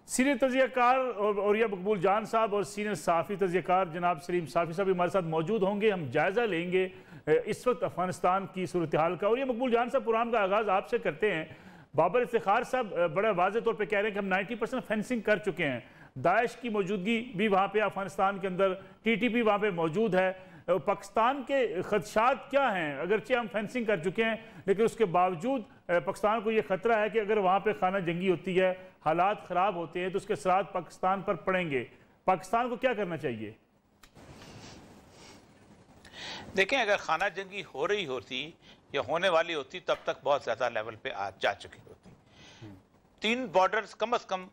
Senior तजिया car और या मकबूल जान साहब और सीनियर सहाफ़ी तजिया कार जनाब सलीम साफ़ी साहब हमारे साथ मौजूद होंगे। हम जायज़ा लेंगे इस वक्त अफ़गानिस्तान की सूरत हाल का। और ये मकबूल जान साहब, प्रोग्राम का आगाज़ आपसे करते हैं। बाबर इफ्तिखार साहब बड़ा वाज़े तौर पे कह रहे हैं कि हम 90% फेंसिंग कर चुके हैं। दाइश की मौजूदगी भी वहाँ पे अफ़गानिस्तान के अंदर, TTP वहाँ पे मौजूद है। पाकिस्तान के खदशात क्या हैं? अगरचे हम फेंसिंग कर चुके हैं, लेकिन उसके बावजूद पाकिस्तान को ये ख़तरा है कि अगर वहाँ पे खाना जंगी होती है, हालात ख़राब होते हैं, तो उसके असरात पाकिस्तान पर पड़ेंगे। पाकिस्तान को क्या करना चाहिए? देखें, अगर खाना जंगी हो रही होती या होने वाली होती तब तक बहुत ज़्यादा लेवल पे आज जा चुकी होती। 3 बॉर्डर्स कम से कम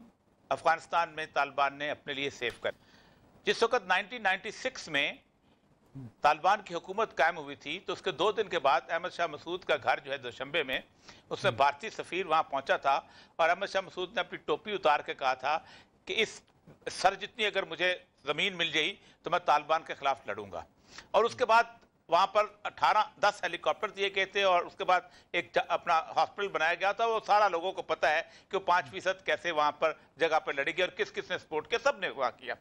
अफगानिस्तान में तालिबान ने अपने लिए सेव कर। जिस वक्त 1996 में तालिबान की हुकूमत कायम हुई थी, तो उसके 2 दिन के बाद अहमद शाह मसूद का घर जो है दोशंबे में, उसमें भारतीय सफ़ीर वहाँ पहुँचा था और अहमद शाह मसूद ने अपनी टोपी उतार के कहा था कि इस सर जितनी अगर मुझे ज़मीन मिल गई तो मैं तालिबान के ख़िलाफ़ लड़ूंगा। और उसके बाद वहाँ पर 10 हेलीकॉप्टर दिए गए थे और उसके बाद एक अपना हॉस्पिटल बनाया गया था। वो सारा लोगों को पता है कि वो 5% कैसे वहाँ पर जगह पर लड़ेगी और किस किस ने सपोर्ट किया, सब ने वहाँ किया।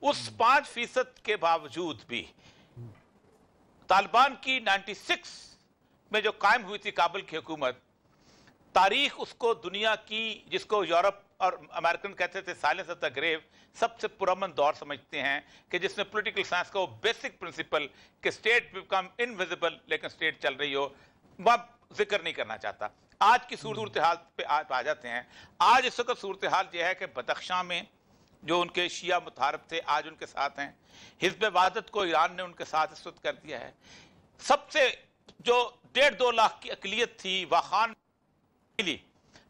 उस 5% के बावजूद भी तालिबान की 96 में जो कायम हुई थी काबुल की हुकूमत, तारीख उसको दुनिया की, जिसको यूरोप और अमेरिकन कहते थे साइलेंस ऑफ द ग्रेव, सबसे पुरअमन दौर समझते हैं कि जिसमें पॉलिटिकल साइंस का वो बेसिक प्रिंसिपल कि स्टेट बिकम इनविजिबल लेकिन स्टेट चल रही हो, वह जिक्र नहीं करना चाहता। आज की सूरत हाल पे आ जाते हैं। आज इस वक्त सूरत हाल यह है कि बदख्शां में जो उनके शिया मुतारफ थे आज उनके साथ हैं। हिज़्ब वहादत को ईरान ने उनके साथ इस वक्त कर दिया है। सबसे जो 1.5-2 लाख की अकलियत थी वाखान मिली,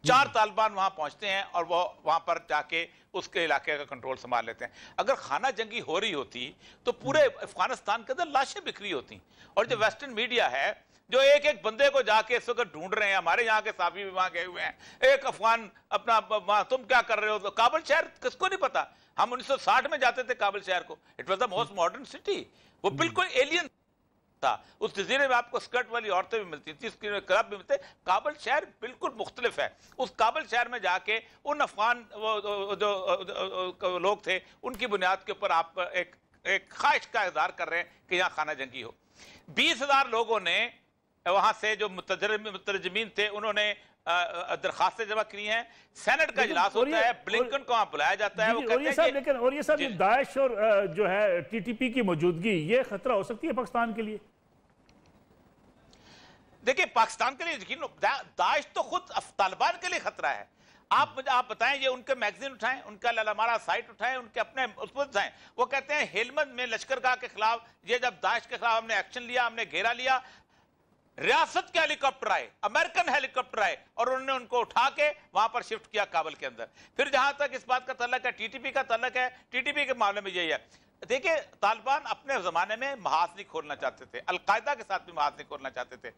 4 तालिबान वहां पहुंचते हैं और वो वहां पर जाके उसके इलाके का कंट्रोल संभाल लेते हैं। अगर खाना जंगी हो रही होती तो पूरे अफगानिस्तान के अंदर लाशें बिखरी होती। और जो वेस्टर्न मीडिया है जो एक एक बंदे को जाके इस वक्त ढूंढ रहे हैं, हमारे यहाँ के साफी भी वहां गए हुए हैं, एक अफगान अपना तुम क्या कर रहे हो? तो काबुल शहर किसको नहीं पता? हम 1960 में जाते थे काबुल शहर को, it was the most modern city. वो बिल्कुल एलियन था। उस जजीरे में आपको स्कर्ट वाली औरतें भी मिलती थी, क्लब भी मिलते। काबुल शहर बिल्कुल मुख्तलिफ है। उस काबुल शहर में जाके उन अफगान जो लोग थे उनकी बुनियाद के ऊपर आप एक ख्वाहिश का इज़हार कर रहे हैं कि यहाँ खाना जंगी हो। 20,000 लोगों ने वहां से जो मुतरजमीन थे उन्होंने दरखास्तें जमा की हैं। सेनेट का इजलास होता है, ब्लिंकन को वहां बुलाया जाता है। वो कहते हैं लेकिन और ये सब दाइश और जो है TTP की मौजूदगी ये खतरा हो सकती है पाकिस्तान के लिए? देखिए, पाकिस्तान के लिए यकीन, दाइश तो खुद तालिबान के लिए खतरा है। आप बताएं, ये उनके मैगजीन उठाएं, उनका ललामारा साइट उठाएं, उनके अपने उस पर उठाएं। वो कहते हैं हेलमंद में लश्करगाह के खिलाफ, ये जब दाइश के खिलाफ हमने एक्शन लिया, हमने घेरा लिया, रियासत के हेलीकॉप्टर आए, अमेरिकन हेलीकॉप्टर आए और उन्होंने उनको उठा के वहां पर शिफ्ट किया काबुल के अंदर। फिर जहां तक इस बात का तल्लक है, TTP का तल्लक है, TTP के मामले में यही है। देखिए, तालिबान अपने जमाने में महाज नहीं खोलना चाहते थे, अलकायदा के साथ भी महाज नहीं खोलना चाहते थे।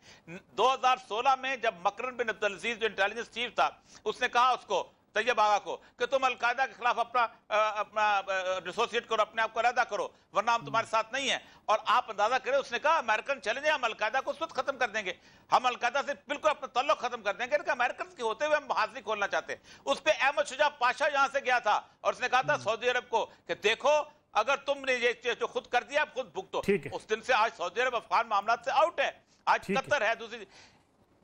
2016 में जब मकरन बिन अब्दुल अजीज जो इंटेलिजेंस चीफ था, उसने कहा उसको तैयब आगा को कि तुम अलकायदा के खिलाफ अपना डिसोसिएट करो, अपने आप को अलहदा करो, वरना हम तुम्हारे साथ नहीं है। और आप अंदाजा करें, उसने कहा अमेरिकन चले जाए, हम अलकायदा को उस वक्त खत्म कर देंगे, हम अलकायदा से बिल्कुल अपना तल्लुक खत्म कर देंगे। अमेरिकन के होते हुए हम महाज नहीं खोलना चाहते। उस पर अहमद शुजा पाशा यहां से गया था और उसने कहा था सऊदी अरब को कि देखो, अगर तुमने ये जो खुद कर दिया आप खुद भुगतो। उस दिन से आज सऊदी अरब अफगान मामला से आउट है, आज कतर है। दूसरी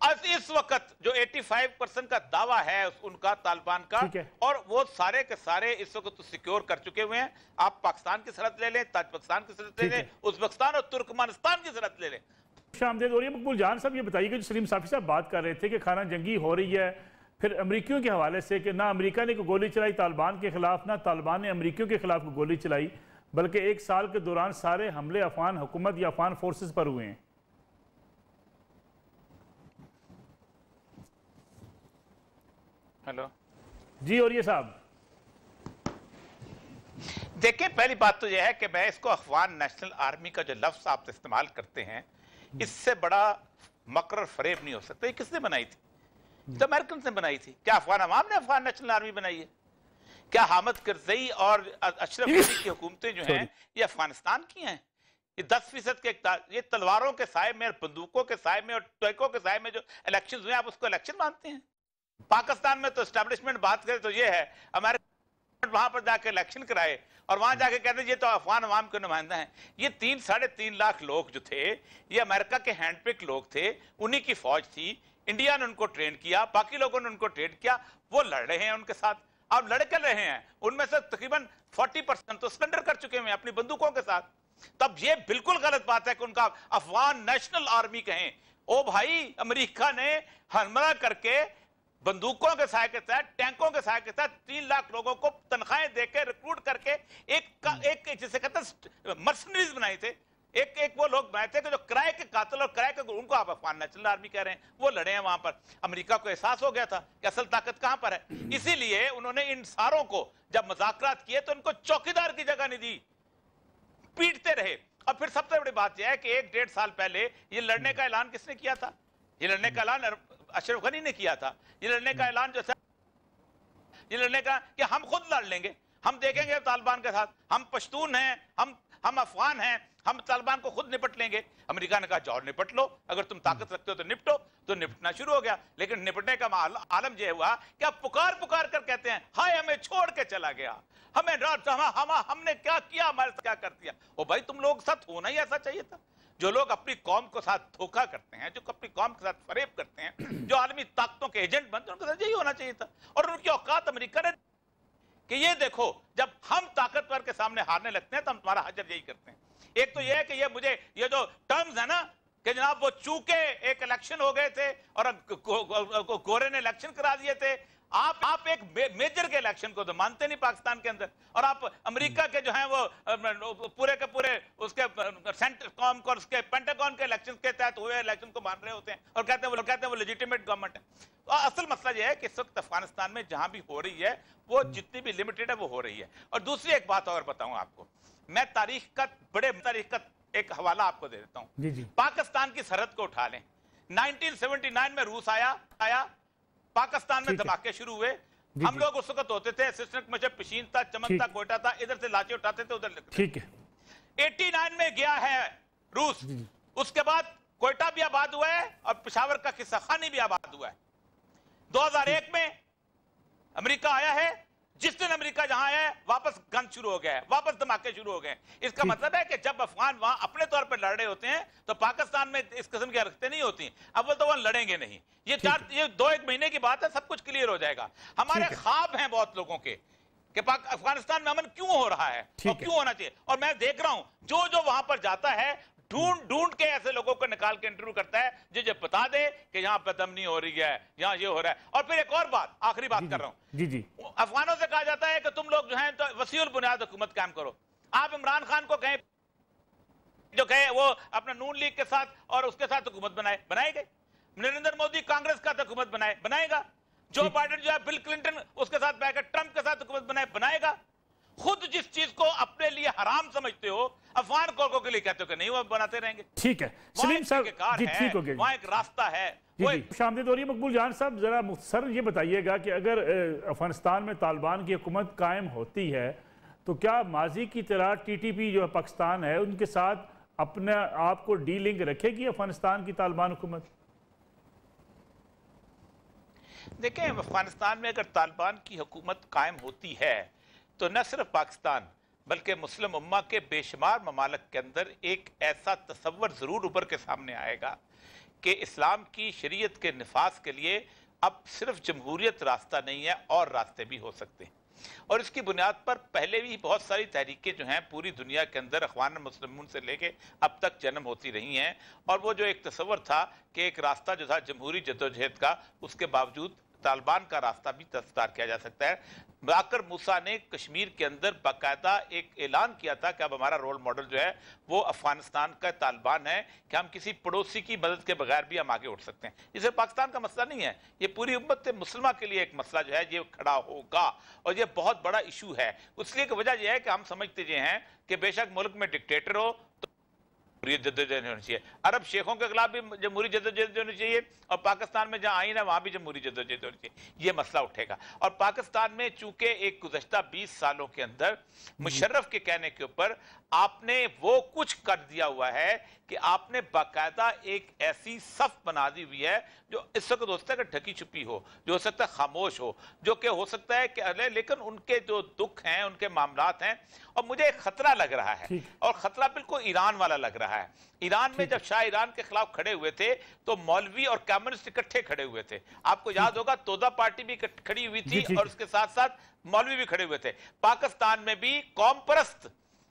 आज इस वक्त जो 85% का दावा है उनका तालिबान का, और वो सारे के सारे इस वक्त तो सिक्योर कर चुके हुए हैं। आप पाकिस्तान की सरहद ले लें, ताजिकिस्तान की सरहद ले लें, उज़्बेकिस्तान और तुर्कमेनिस्तान की सरहद ले लें। शामदेद। और ये मकबूल जान साहब ये बताइए कि जो सलीम साफ़ी साहब बात कर रहे थे कि खाना जंगी हो रही है, फिर अमरीकियों के हवाले से कि ना अमेरिका ने कोई गोली चलाई तालिबान के खिलाफ, ना तालिबान ने अमरीकियों के खिलाफ गोली चलाई, बल्कि 1 साल के दौरान सारे हमले अफगान हुकूमत या अफगान फोर्सेस पर हुए हैं। हेलो जी, और ये साहब देखिए, पहली बात तो यह है कि मैं इसको अफगान नेशनल आर्मी का जो लफ्ज आप इस्तेमाल करते हैं, इससे बड़ा मकर फरेब नहीं हो सकता। ये किसने बनाई थी? तो अमेरिकन ने बनाई थी। क्या अफगान अवाम ने अफगान नेशनल आर्मी बनाई है? क्या हामिद करजई और अशरफ गनी की हुकूमतें जो हैं ये अफगानिस्तान की हैं? ये 10% के ये तलवारों के साए में और बंदूकों के साए में और टैंकों के साए में जो इलेक्शन हुए, आप उसको इलेक्शन मानते हैं? पाकिस्तान में तो एस्टैब्लिशमेंट बात करें तो ये है, अमेरिका वहां पर जाकर इलेक्शन कराए और वहां जाके कहते ये तो अफगान अवाम के नुमाइंदा हैं। ये 3-3.5 लाख लोग जो थे ये अमेरिका के हैंडपिक लोग थे, उन्हीं की फौज थी, इंडिया ने उनको ट्रेन किया, बाकी लोगों ने उनको ट्रेन किया, वो लड़ रहे हैं उनके साथ। अब लड़ कर रहे हैं, उनमें से तकरीबन 40% तो सरेंडर कर चुके हैं अपनी बंदूकों के साथ। तब ये बिल्कुल गलत बात है कि उनका अफगान नेशनल आर्मी कहें। ओ भाई, अमेरिका ने हमला करके बंदूकों के सहायक के तहत, टैंकों के सहायक के तहत 3 लाख लोगों को तनख्वाहें देकर रिक्रूट करके एक जिसे कहते हैं मर्सनरीज बनाए थे। एक वो लोग बनाए थे कि जो किराए के कातिल और किराए के, उनको आप अफगान नेशनल आर्मी कह रहे हैं, वो लड़े हैं वहां पर। अमेरिका को एहसास हो गया था कि असल ताकत कहां पर है, इसीलिए उन्होंने इन सारों को जब मुज़ाकरात किए तो इनको चौकीदार की जगह नहीं दी, पीटते रहे। और फिर सबसे बड़ी बात यह है कि 1-1.5 साल पहले ये लड़ने का ऐलान किसने किया था? ये लड़ने का ऐलान अशरफ गनी ने किया था। ये लड़ने का ऐलान जो था, ये लड़ने का कि हम खुद लड़ लेंगे, हम देखेंगे तालिबान के साथ, हम पश्तून हैं, हम अफगान हैं, हम तालिबान को खुद निपट लेंगे। अमेरिका ने कहा जाओ निपट लो, अगर तुम ताकत रखते हो तो निपटो। तो निपटना शुरू हो गया। लेकिन निपटने का आलम यह हुआ कि अब पुकार पुकार कर कहते हैं हाय हमें छोड़ के चला गया, हमने क्या किया, हमारे साथ क्या कर दिया। ओ भाई, तुम लोग साथ होना ही ऐसा चाहिए था। जो लोग अपनी कौम को साथ धोखा करते हैं, जो अपनी कौम के साथ फरेब करते हैं, जो आलमी ताकतों के एजेंट बनते हैं, उनके साथ यही होना चाहिए था। और उनकी औकात अमेरिका ने कि ये देखो, जब हम ताकतवर के सामने हारने लगते हैं तो हम तुम्हारा हजर यही करते हैं। एक तो ये है कि ये जो टर्म्स है ना कि जनाब वो चूके एक इलेक्शन हो गए थे और गोरे ने इलेक्शन करा दिए थे। आप एक मेजर के इलेक्शन को तो मानते नहीं पाकिस्तान के अंदर, और आप अमेरिका के जो हैं वो पूरे के पूरे उसके सेंटर कॉम और उसके पेंटागन के इलेक्शन के तहत हुए इलेक्शन को मान रहे होते हैं और कहते हैं वो लेजिटिमेट गवर्नमेंट है। तो असल मसला ये है कि इस वक्त अफगानिस्तान में जहां भी हो रही है वो जितनी भी लिमिटेड है वो हो रही है। और दूसरी एक बात और बताऊं आपको, मैं तारीख का एक हवाला आपको दे देता हूं। पाकिस्तान की सरहद को उठा लें, 1979 में रूस आया, पाकिस्तान में धमाके शुरू हुए। हम लोग उस वक्त होते थे असिस्टेंट कमिश्नर पशीन था, चमन था, कोयटा था, इधर से लाठी उठाते थे उधर लगते। ठीक है। 89 में गया है रूस, उसके बाद कोयटा भी आबाद हुआ है और पेशावर का किस्सा खानी भी आबाद हुआ है। 2001 में अमेरिका आया है, जिस दिन अमेरिका जहां आया है वापस गन शुरू हो गया है, वापस धमाके शुरू हो गए। इसका मतलब है कि जब अफगान वहां अपने तौर पर लड़ रहे होते हैं तो पाकिस्तान में इस किस्म की हरकतें नहीं होती। अव्वल तो वह लड़ेंगे नहीं। ये 2-1 महीने की बात है, सब कुछ क्लियर हो जाएगा। हमारे ख्वाब हैं बहुत लोगों के कि अफगानिस्तान में अमन क्यों हो रहा है और क्यों होना चाहिए। और मैं देख रहा हूं जो वहां पर जाता है ढूंढ के ऐसे लोगों को निकाल के इंटरव्यू करता है जो बता दे कि यहाँ बदअमनी हो रही है, यहाँ ये हो रहा है। और फिर एक और बात, आखिरी बात कर रहा हूँ, अफगानों से कहा जाता है कि तुम लोग जो हैं तो वसीउल बुनियाद हुकूमत कायम करो। आप इमरान खान को कहें जो कहे वो अपना नून लीग के साथ और उसके साथ हुकूमत बनाएंगे। नरेंद्र मोदी कांग्रेस का हुकूमत बनाएगा। जो बाइडेन जो है बिल क्लिंटन उसके साथ बैठकर ट्रंप के साथ हुकूमत बनाएगा। खुद जिस चीज को अपने लिए हराम समझते हो अफगान लोगों के लिए कहते हो कि नहीं, वो बनाते रहेंगे। ठीक है सलीम साहब जी, ठीक हो गया। वहां एक रास्ता है। शामदीद हो रही है। मकबूल जान साहब, जरा मुख्तसर ये बताइएगा कि अगर अफगानिस्तान में तालिबान की हुकूमत कायम होती है तो क्या माजी की तरह टीटीपी जो पाकिस्तान है उनके साथ अपने आप को डीलिंग रखेगी अफगानिस्तान की तालिबान हुकूमत? देखें, अफगानिस्तान में अगर तालिबान की हुकूमत कायम होती है तो न सिर्फ पाकिस्तान बल्कि मुस्लिम उम्मा के बेशुमार ममालिक के अंदर एक ऐसा तसव्वुर ज़रूर उभर के सामने आएगा कि इस्लाम की शरीयत के निफाज के लिए अब सिर्फ जमहूरियत रास्ता नहीं है, और रास्ते भी हो सकते हैं। और इसकी बुनियाद पर पहले भी बहुत सारी तहरीकें जो हैं पूरी दुनिया के अंदर अख़वान मुस्लिमून से लेके अब तक जन्म होती रही हैं। और वो जो एक तसव्वुर था कि एक रास्ता जो था जमहूरी जद्दोजहद का, उसके बावजूद तालिबान का रास्ता भी दस्तकार किया जा सकता है। बाकर मूसा ने कश्मीर के अंदर बाकायदा एक ऐलान किया था कि अब हमारा रोल मॉडल जो है वो अफगानिस्तान का तालिबान है कि हम किसी पड़ोसी की मदद के बगैर भी हम आगे उठ सकते हैं। ये सिर्फ पाकिस्तान का मसला नहीं है, ये पूरी उम्मत मुस्लिमा के लिए एक मसला जो है ये खड़ा होगा और ये बहुत बड़ा इशू है। इसलिए की वजह यह है कि हम समझते ये हैं कि बेशक मुल्क में डिक्टेटर हो जद्दोजहद होनी चाहिए। अरब शेखों के खिलाफ भी जमहूरी जद्दोजहद होनी चाहिए, और पाकिस्तान में जहां आईन है वहां भी जमहूरी जद्दोजहद होनी चाहिए। ये मसला उठेगा। और पाकिस्तान में चूंकि एक गुज़श्ता 20 सालों के अंदर मुशर्रफ के कहने के ऊपर आपने वो कुछ कर दिया हुआ है कि आपने बाकायदा एक ऐसी सफ बना दी हुई है जो इस वक्त हो सकता है कि ढकी छुपी हो, जो हो सकता है खामोश हो, जो कि हो सकता है कि लेकिन उनके जो दुख हैं, उनके मामलात हैं, और मुझे एक खतरा लग रहा है, और खतरा बिल्कुल ईरान वाला लग रहा है। ईरान में जब शाह ईरान के खिलाफ खड़े हुए थे तो मौलवी और कम्युनिस्ट इकट्ठे खड़े हुए थे। आपको याद होगा तोदा पार्टी भी खड़ी हुई थी और उसके साथ साथ मौलवी भी खड़े हुए थे। पाकिस्तान में भी कौम परस्त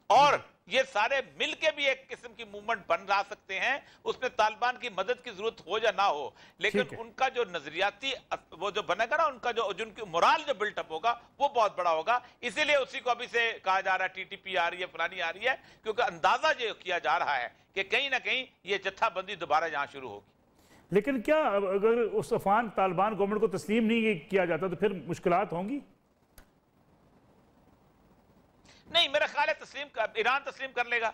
और ये सारे मिलके भी एक किस्म की मूवमेंट बन रहा सकते हैं। उसमें तालिबान की मदद की जरूरत हो या ना हो, लेकिन उनका जो नजरियाती वो जो बनेगा ना, उनका जो जिनकी मोराल जो बिल्टअप होगा वो बहुत बड़ा होगा। इसीलिए उसी को अभी से कहा जा रहा है टीटीपी आ रही है, फलानी आ रही है, क्योंकि अंदाजा जो किया जा रहा है कि कहीं ना कहीं ये जत्थाबंदी दोबारा यहां शुरू होगी। लेकिन क्या अगर उस अफगान तालिबान गवर्नमेंट को तस्लीम नहीं किया जाता तो फिर मुश्किलात होंगी? नहीं, मेरा ख्याल है ईरान तस्लीम कर लेगा।